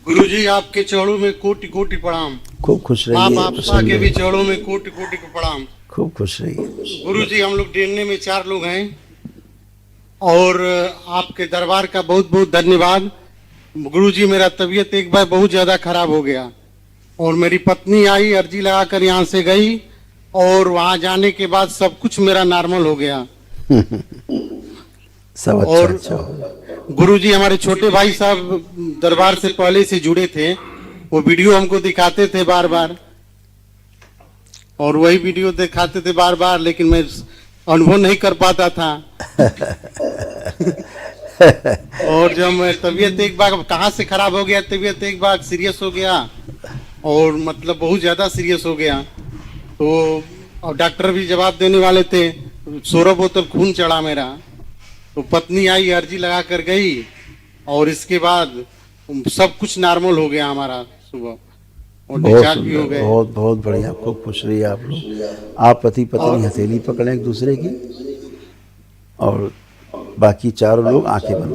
गुरुजी आपके चरणों में कोटि कोटि प्रणाम। खूब खुश माँ रहिए। बापा के भी चरणों में कोटि कोटि को प्रणाम। खूब खुश रहिए। गुरुजी हम लोग डेरने में 4 लोग हैं और आपके दरबार का बहुत बहुत धन्यवाद। गुरुजी मेरा तबीयत एक बार बहुत ज्यादा खराब हो गया और मेरी पत्नी आई, अर्जी लगाकर यहाँ से गई और वहां जाने के बाद सब कुछ मेरा नॉर्मल हो गया। सब अच्छा और अच्छा हो। गुरुजी हमारे छोटे भाई साहब दरबार से पहले से जुड़े थे, वो वीडियो हमको दिखाते थे बार बार और वही वीडियो दिखाते थे बार बार, लेकिन मैं अनुभव नहीं कर पाता था। और जब मैं तबीयत एक बार कहाँ से खराब हो गया, तबीयत एक बार सीरियस हो गया और मतलब बहुत ज्यादा सीरियस हो गया, तो और डॉक्टर भी जवाब देने वाले थे, 16 बोतल खून चढ़ा मेरा। तो पत्नी आई, अर्जी लगा कर गई और इसके बाद सब कुछ नॉर्मल हो गया हमारा सुबह और डिस्चार्ज भी हो गए। बहुत बहुत बढ़िया। खूब खुश रहिए आप लोग। आप पति पत्नी हथेली पकड़ें एक दूसरे की और बाकी चारों लोग आंखें बंद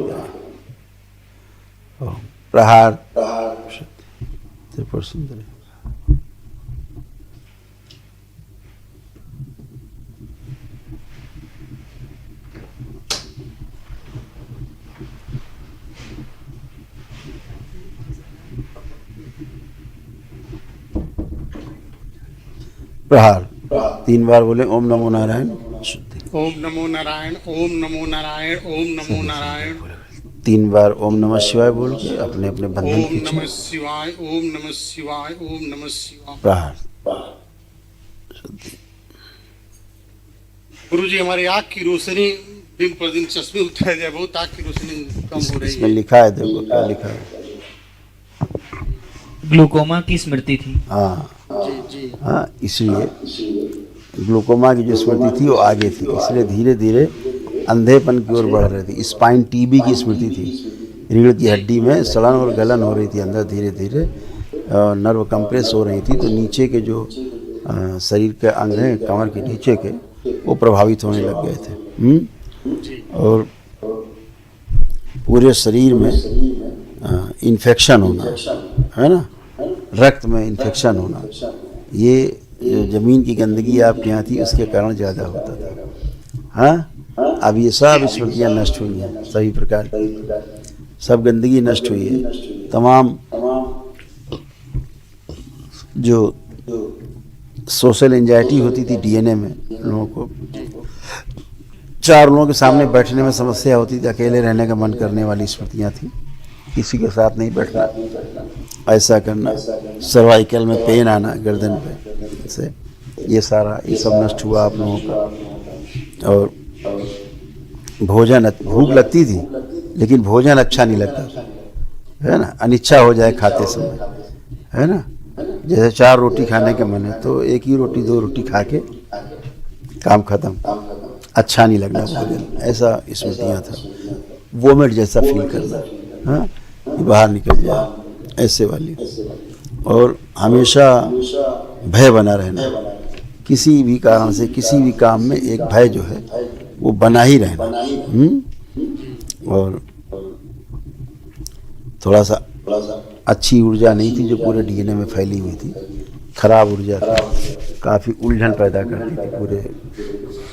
करें। प्रहार त्रिपुर सुंदर। प्रहार 3 बार बोले ओम नमो नारायण। ओम नमो नारायण, ओम नमो नारायण, ओम नमो नारायण। 3 बार ओम नमः शिवाय बोल के अपने अपने बंधन ओम खींचो। नमः शिवाय, ओम नमः शिवाय, ओम नमः शिवाय। प्रहार। गुरुजी हमारी आँख की रोशनी दिन पर दिन चश्मे उतर जाए, बहुत आँख की रोशनी कम हो रही इसमें है। लिखा है, देखो क्या लिखा है। ग्लूकोमा की स्मृति थी। हाँ जी जी हाँ, इसलिए ग्लूकोमा की जो स्मृति थी वो आगे थी, इसलिए धीरे धीरे अंधेपन की ओर बढ़ रही थी। स्पाइन टीबी की स्मृति थी, रीढ़ की हड्डी में सड़न और गलन हो रही थी अंदर, धीरे धीरे नर्व कंप्रेस हो रही थी, तो नीचे के जो शरीर के अंग हैं कमर के नीचे के, वो प्रभावित होने लग गए थे। और पूरे शरीर में इन्फेक्शन होना, है ना, रक्त में इन्फेक्शन होना, ये जो ज़मीन की गंदगी आपके यहाँ थी उसके कारण ज़्यादा होता था। हाँ, अब ये सब स्मृतियाँ नष्ट हुई हैं, सभी प्रकार की सब गंदगी नष्ट हुई है। तमाम जो सोशल एंजाइटी होती थी डीएनए में लोगों को, 4 लोगों के सामने बैठने में समस्या होती थी, अकेले रहने का मन करने वाली स्मृतियाँ थी, किसी के साथ नहीं बैठना, ऐसा करना, सर्वाइकल में पेन आना गर्दन पे से, ये सारा ये सब नष्ट हुआ आप लोगों का। और भोजन, भूख लगती थी लेकिन भोजन अच्छा नहीं लगता था, है ना, अनिच्छा हो जाए खाते समय, है ना, जैसे 4 रोटी खाने के मन है तो 1 ही रोटी 2 रोटी खा के काम खत्म, अच्छा नहीं लगना भोजन, ऐसा स्मृतियाँ था। वोमिट जैसा फील करना, हाँ, बाहर निकल जाए, ऐसे वाली। और हमेशा भय बना रहना, किसी भी कारण से किसी भी काम में एक भय जो है वो बना ही रहना। और थोड़ा सा अच्छी ऊर्जा नहीं थी जो पूरे डीएनए में फैली हुई थी, खराब ऊर्जा थी, काफ़ी उलझन पैदा करती थी पूरे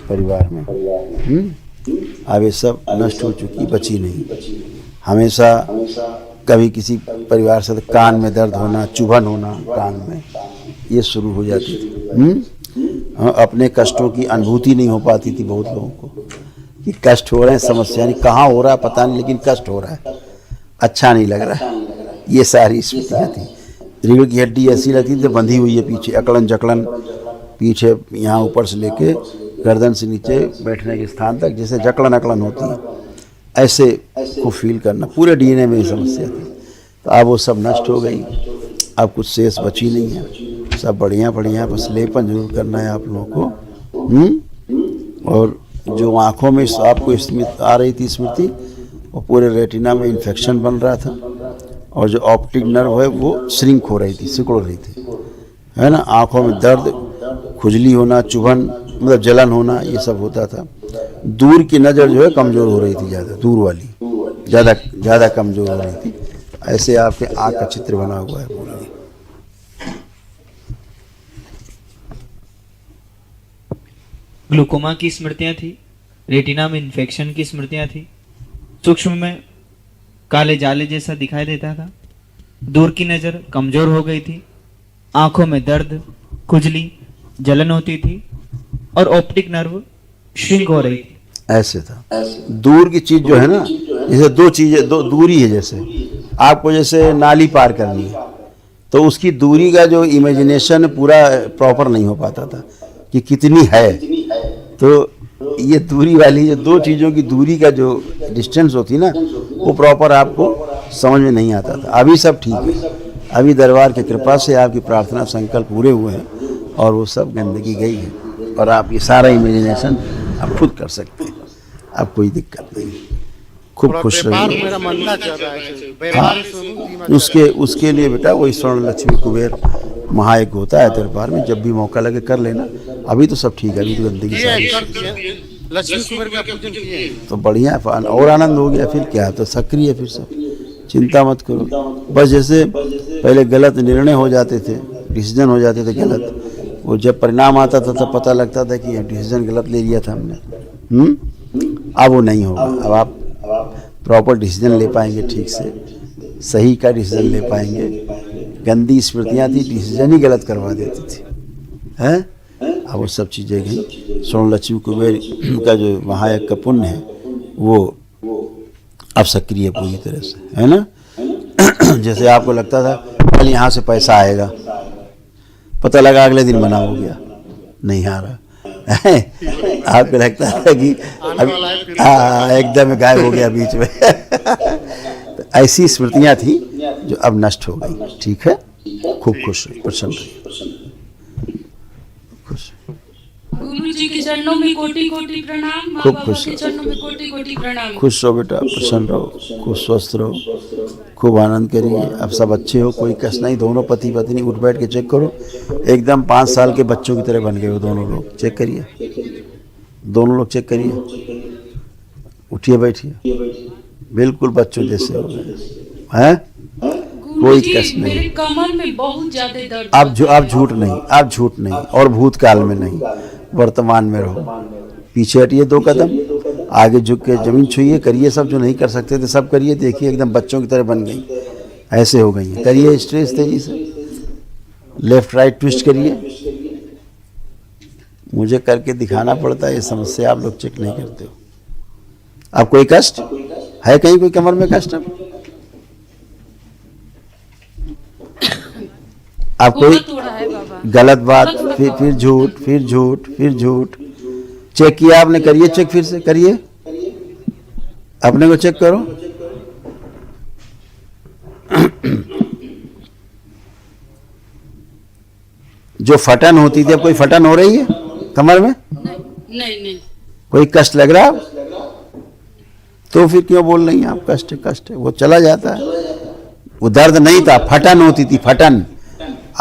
परिवार में। अब ये सब नष्ट हो चुकी, बची नहीं। हमेशा कभी किसी परिवार से कान में दर्द होना, चुभन होना कान में, ये शुरू हो जाती थी। अपने कष्टों की अनुभूति नहीं हो पाती थी बहुत लोगों को कि कष्ट हो रहे हैं, समस्या नहीं, कहाँ हो रहा है पता नहीं, लेकिन कष्ट हो रहा है, अच्छा नहीं लग रहा है, ये सारी स्मृतियाँ थी। रीढ़ की हड्डी ऐसी लगती थी बंधी हुई है पीछे, अकड़न जकड़न पीछे, यहाँ ऊपर से लेके गर्दन से नीचे बैठने के स्थान तक जैसे जकड़न अकड़न होती है, ऐसे को फील करना, पूरे डीएनए में ये समस्या थी। तो अब वो सब नष्ट हो गई, अब कुछ शेष बची नहीं है, सब बढ़िया बढ़िया, बस लेपन जरूर करना है आप लोगों को। और जो आँखों में आपको स्मृति आ रही थी स्मृति, वो पूरे रेटिना में इन्फेक्शन बन रहा था और जो ऑप्टिक नर्व है वो श्रिंक हो रही थी, सिकुड़ रही थी, है ना, आँखों में दर्द, खुजली होना, चुभन, मतलब जलन होना, ये सब होता था। दूर की नज़र जो है कमज़ोर हो रही थी, ज़्यादा दूर वाली ज़्यादा कमज़ोर हो रही थी। ऐसे आपके आँख का चित्र बना हुआ है पूरा। ग्लूकोमा की स्मृतियां थी, रेटिना में इन्फेक्शन की स्मृतियां थी, सूक्ष्म में काले जाले जैसा दिखाई देता था, दूर की नजर कमजोर हो गई थी, आंखों में दर्द, खुजली, जलन होती थी और ऑप्टिक नर्व श्रिंक हो रही थी। ऐसे था। दूर की चीज जो है ना, जैसे दो चीजें, दो दूरी है, जैसे आपको जैसे नाली पार करनी है तो उसकी दूरी का जो इमेजिनेशन पूरा प्रॉपर नहीं हो पाता था कि कितनी है। तो ये दूरी वाली जो दो चीज़ों की दूरी का जो डिस्टेंस होती ना, वो प्रॉपर आपको समझ में नहीं आता था। अभी सब ठीक है, अभी दरबार की कृपा से आपकी प्रार्थना संकल्प पूरे हुए हैं और वो सब गंदगी गई है और आप ये सारा इमेजिनेशन आप खुद कर सकते हैं, अब कोई दिक्कत नहीं। खूब खुश रहिए। मेरा मनना चाहता है व्यापार से उसके लिए बेटा वही स्वर्ण लक्ष्मी कुबेर महायज्ञ होता है दरबार में, जब भी मौका लगे कर लेना। अभी तो सब ठीक है, अभी तो गंदगी सारी। लक्ष्मी कुबेर का पूजन किए तो बढ़िया और आनंद हो गया। फिर क्या, तो सक्रिय फिर सब, चिंता मत करो। बस जैसे पहले गलत निर्णय हो जाते थे, डिसीजन हो जाते थे गलत, वो जब परिणाम आता था तब पता लगता था कि डिसीजन गलत ले लिया था हमने। अब वो नहीं होगा। अब आप प्रॉपर डिसीजन ले पाएंगे, ठीक से सही का डिसीजन ले पाएंगे। गंदी स्मृतियाँ थी, डिसीजन ही गलत करवा देती थी, हैं? अब वो सब चीज़ें गई। स्वर्ण लक्ष्मी कुबेर का जो महायज्ञ का पुण्य है वो अब सक्रिय पूरी तरह से, है ना। जैसे आपको लगता था कल यहाँ से पैसा आएगा, पता लगा अगले दिन मना हो गया, नहीं आ रहा। आपको लगता है कि एकदम गायब हो गया बीच में। तो ऐसी स्मृतियाँ थी जो अब नष्ट हो गई। ठीक है, खूब खुश रहिए, प्रसन्न रहिए, खुश। गुरु जी के चरणों में कोटि कोटि प्रणाम, माँ खूब बाबा खुश के चरणों में कोटि कोटि प्रणाम। खुश रहो बेटा, प्रसन्न रहो, खूब स्वस्थ रहो, खूब आनंद करिए। अब सब अच्छे हो, कोई कष्ट नहीं। दोनों पति पत्नी उठ बैठ के चेक करो, एकदम 5 साल के बच्चों की तरह बन गए हो दोनों लोग। चेक करिए, दोनों लोग चेक करिए, उठिए बैठिए, बिल्कुल बच्चों जैसे हो गए हैं, कोई कष्ट नहीं। मेरे कमर में बहुत ज्यादा दर्द। आप झूठ नहीं, आप झूठ नहीं, और भूतकाल में नहीं, वर्तमान में रहो। पीछे हटिए 2 कदम, आगे झुक के जमीन छुइए, करिए सब जो नहीं कर सकते थे सब करिए। देखिए एकदम बच्चों की तरह बन गई, ऐसे हो गई हैं। करिए स्ट्रेस तेजी से, लेफ्ट राइट ट्विस्ट करिए। मुझे करके दिखाना पड़ता है, ये समस्या आप लोग चेक नहीं करते हो। अब कोई कष्ट है कहीं, कोई कमर में कष्ट? अब कोई गलत बात, फिर झूठ, फिर झूठ, फिर झूठ। चेक किया आपने? करिए चेक, फिर से करिए, अपने को चेक करो। जो फटन होती थी, अब कोई फटन हो रही है कमर में? नहीं। कोई कष्ट लग रहा है तो फिर क्यों बोल रही हैं आप? कष्ट है, कष्ट है, वो चला जाता है। वो दर्द नहीं था, फटन होती थी, फटन।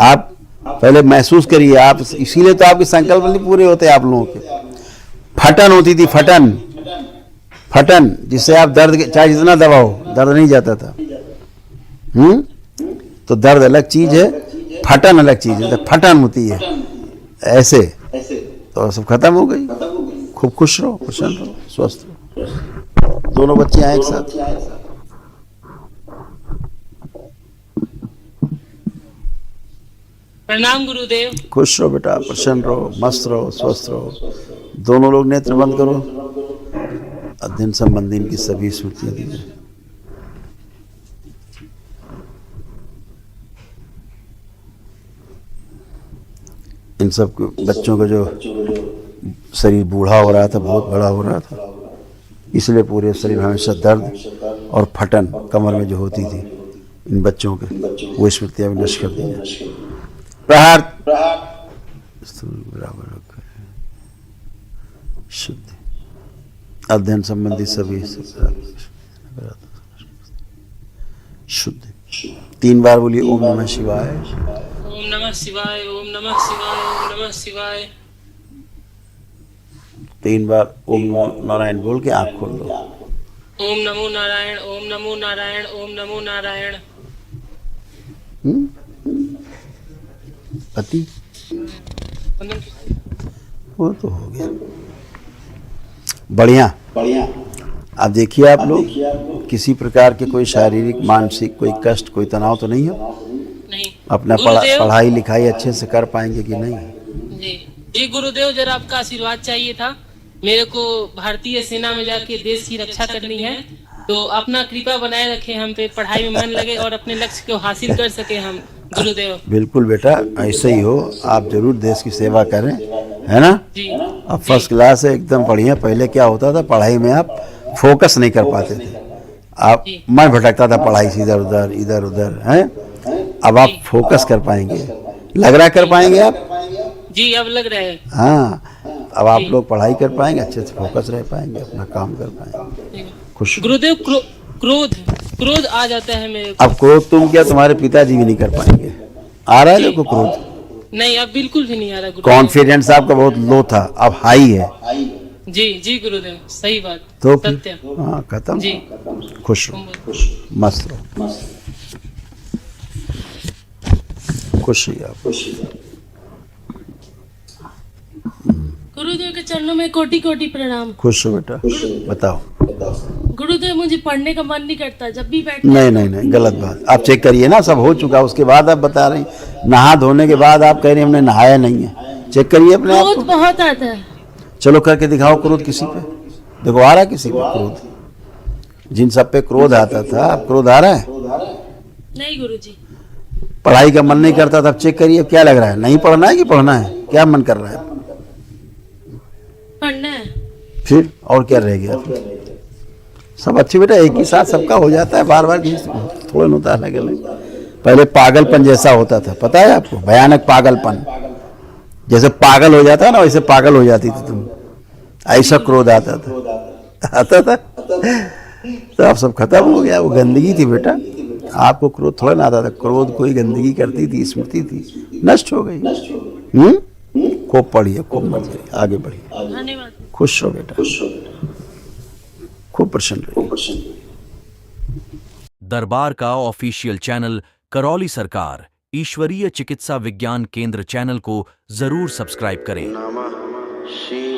आप पहले महसूस करिए, आप इसीलिए तो आपके संकल्प नहीं पूरे होते आप लोगों के। फटन होती थी, फटन, फटन जिससे आप दर्द चाहे जितना दबाओ दर्द नहीं जाता था। तो दर्द अलग चीज है, फटन अलग चीज है। तो फटन होती है ऐसे, तो सब खत्म हो गई। खूब खुश रहो, प्रसन्न रहो, स्वस्थ रहो। दोनों बच्चे आए एक साथ। प्रणाम गुरुदेव। खुश रहो बेटा, प्रसन्न रहो, मस्त रहो, स्वस्थ रहो। दोनों लोग नेत्र बंद करो। अध्ययन संबंधी इनकी सभी स्मृतियां दीजिए। इन सब बच्चों का जो शरीर बूढ़ा हो रहा था, बहुत बड़ा हो रहा था, इसलिए पूरे शरीर में हमेशा दर्द और फटन कमर में जो होती थी इन बच्चों के, वो स्मृतियां भी नष्ट कर दी जाए। प्रहार बराबर शुद्धि, अध्ययन संबंधी सभी शुद्धि। 3 बार बोलिए ओम नमः शिवाय, ओम नमः शिवाय, ओम नमः शिवाय, ओम नमः शिवाय। 3 बार ओम नमो नारायण बोल के आँख खोल दो। ओम नमो नारायण, ओम नमो नारायण, ओम नमो नारायण। पति वो तो हो गया। बढ़िया। अब देखिए आप लोग किसी प्रकार के कोई शारीरिक मानसिक कोई कष्ट कोई तनाव तो नहीं है? नहीं। अपना गुरुदेव, पढ़ाई लिखाई अच्छे से कर पाएंगे कि नहीं? जी जी गुरुदेव, जरा आपका आशीर्वाद चाहिए था। मेरे को भारतीय सेना में जाके देश की रक्षा करनी है, तो अपना कृपा बनाए रखे, हम पे पढ़ाई में मन लगे और अपने लक्ष्य को हासिल कर सके हम गुरुदेव। बिल्कुल बेटा, ऐसे ही हो। आप जरूर देश की सेवा करें, है ना? जी। अब फर्स्ट क्लास है, एकदम बढ़िया। पहले क्या होता था, पढ़ाई में आप फोकस नहीं कर पाते थे, आप मन भटकता था पढ़ाई से इधर उधर हैं। अब आप फोकस कर पाएंगे, लग रहा कर पाएंगे आप? जी अब लग रहा है। हाँ, अब आप लोग पढ़ाई कर पाएंगे, अच्छे से फोकस रह पाएंगे, अपना काम कर पाएंगे। खुश गुरुदेव, क्रोध आ जाता है मेरे को। अब क्रोध तुम क्या, तुम्हारे पिताजी भी नहीं कर पाएंगे। आ रहा है देखो क्रोध? नहीं, अब बिल्कुल भी नहीं आ रहा गुरुदेव। कॉन्फिडेंस आपका बहुत लो था, अब हाई है। जी जी गुरुदेव, सही बात। तो सत्य। हाँ, खत्म। जी। खुश रहो, मस्त रहो, खुश रहिए आप। गुरुदेव के चरणों में कोटि कोटि प्रणाम। खुश हो बेटा, बताओ। गुरुदेव, मुझे पढ़ने का मन नहीं करता, जब भी बैठ नहीं, गलत बात। आप चेक करिए ना, सब हो चुका, उसके बाद आप बता रही, नहा धोने के बाद आप कह रही हमने नहाया नहीं है। चेक करिए अपने आप क्रोध को। बहुत आता है। चलो करके दिखाओ क्रोध किसी पे, देखो आ रहा है किसी पे क्रोध? जिन सब पे क्रोध आता था, अब क्रोध आ रहा है? नहीं गुरुजी। पढ़ाई का मन नहीं करता था, अब चेक करिए क्या लग रहा है, नहीं पढ़ना है कि पढ़ना है? क्या मन कर रहा है? पढ़ना है। फिर और क्या रह गया? सब अच्छे बेटा, एक ही साथ सबका हो जाता है, बार बार थोड़ा होता है अलग। पहले पागलपन जैसा होता था, पता है आपको? भयानक पागलपन, जैसे पागल हो जाता है ना, वैसे पागल हो जाती थी तुम। ऐसा क्रोध आता था तो अब सब खत्म हो गया। वो गंदगी थी बेटा, आपको क्रोध थोड़ा ना आता था। क्रोध कोई गंदगी करती थी, स्मृति थी, नष्ट हो गई। खूब पढ़िए, खूब मत जाइए, आगे बढ़िए, धन्यवाद। खुश हो बेटा, खूब प्रसन्न रहिए। दरबार का ऑफिशियल चैनल करौली सरकार ईश्वरीय चिकित्सा विज्ञान केंद्र चैनल को जरूर सब्सक्राइब करें। नमः शिवाय।